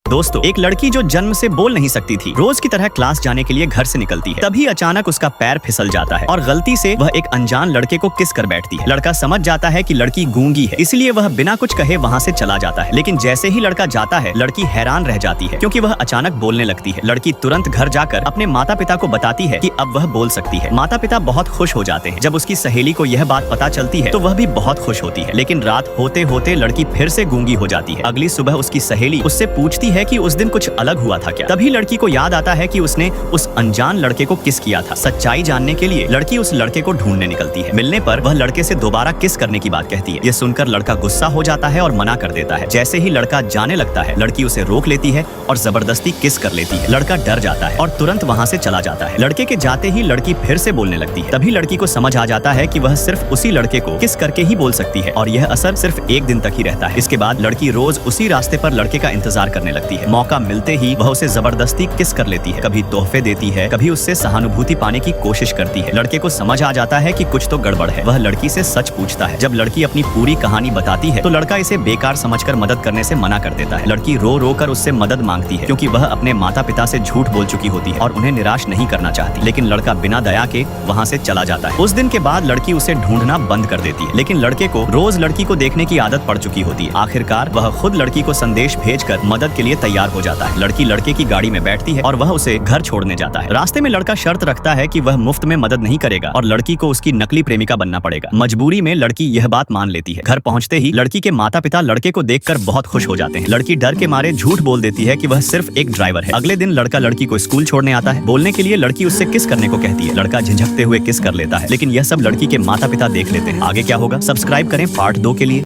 दोस्तों, एक लड़की जो जन्म से बोल नहीं सकती थी, रोज की तरह क्लास जाने के लिए घर से निकलती है। तभी अचानक उसका पैर फिसल जाता है और गलती से वह एक अनजान लड़के को किस कर बैठती है। लड़का समझ जाता है कि लड़की गूंगी है, इसलिए वह बिना कुछ कहे वहाँ से चला जाता है। लेकिन जैसे ही लड़का जाता है, लड़की हैरान रह जाती है क्योंकि वह अचानक बोलने लगती है। लड़की तुरंत घर जाकर अपने माता पिता को बताती है कि अब वह बोल सकती है। माता पिता बहुत खुश हो जाते हैं। जब उसकी सहेली को यह बात पता चलती है तो वह भी बहुत खुश होती है। लेकिन रात होते होते लड़की फिर से गूंगी हो जाती है। अगली सुबह उसकी सहेली उससे पूछती है कि उस दिन कुछ अलग हुआ था क्या। तभी लड़की को याद आता है कि उसने उस अनजान लड़के को किस किया था। सच्चाई जानने के लिए लड़की उस लड़के को ढूंढने निकलती है। मिलने पर वह लड़के से दोबारा किस करने की बात कहती है। यह सुनकर लड़का गुस्सा हो जाता है और मना कर देता है। जैसे ही लड़का जाने लगता है, लड़की उसे रोक लेती है और जबरदस्ती किस कर लेती है। लड़का डर जाता है और तुरंत वहाँ से चला जाता है। लड़के के जाते ही लड़की फिर से बोलने लगती है। तभी लड़की को समझ आ जाता है कि वह सिर्फ उसी लड़के को किस करके ही बोल सकती है और यह असर सिर्फ एक दिन तक ही रहता है। इसके बाद लड़की रोज उसी रास्ते पर लड़के का इंतजार करने लगती है। मौका मिलते ही वह उसे जबरदस्ती किस कर लेती है। कभी तोहफे देती है, कभी उससे सहानुभूति पाने की कोशिश करती है। लड़के को समझ आ जाता है कि कुछ तो गड़बड़ है। वह लड़की से सच पूछता है। जब लड़की अपनी पूरी कहानी बताती है तो लड़का इसे बेकार समझकर मदद करने से मना कर देता है। लड़की रो रो कर उससे मदद मांगती है क्योंकि वह अपने माता पिता से झूठ बोल चुकी होती है और उन्हें निराश नहीं करना चाहती। लेकिन लड़का बिना दया के वहाँ से चला जाता है। उस दिन के बाद लड़की उसे ढूंढना बंद कर देती है। लेकिन लड़के को रोज लड़की को देखने की आदत पड़ चुकी होती है। आखिरकार वह खुद लड़की को संदेश भेजकर मदद के लिए तैयार हो जाता है। लड़की लड़के की गाड़ी में बैठती है और वह उसे घर छोड़ने जाता है। रास्ते में लड़का शर्त रखता है कि वह मुफ्त में मदद नहीं करेगा और लड़की को उसकी नकली प्रेमिका बनना पड़ेगा। मजबूरी में लड़की यह बात मान लेती है। घर पहुंचते ही लड़की के माता पिता लड़के को देखकर बहुत खुश हो जाते हैं। लड़की डर के मारे झूठ बोल देती है कि वह सिर्फ एक ड्राइवर है। अगले दिन लड़का लड़की को स्कूल छोड़ने आता है। बोलने के लिए लड़की उससे किस करने को कहती है। लड़का झिझकते हुए किस कर लेता है, लेकिन यह सब लड़की के माता पिता देख लेते हैं। आगे क्या होगा, सब्सक्राइब करें पार्ट 2 के लिए।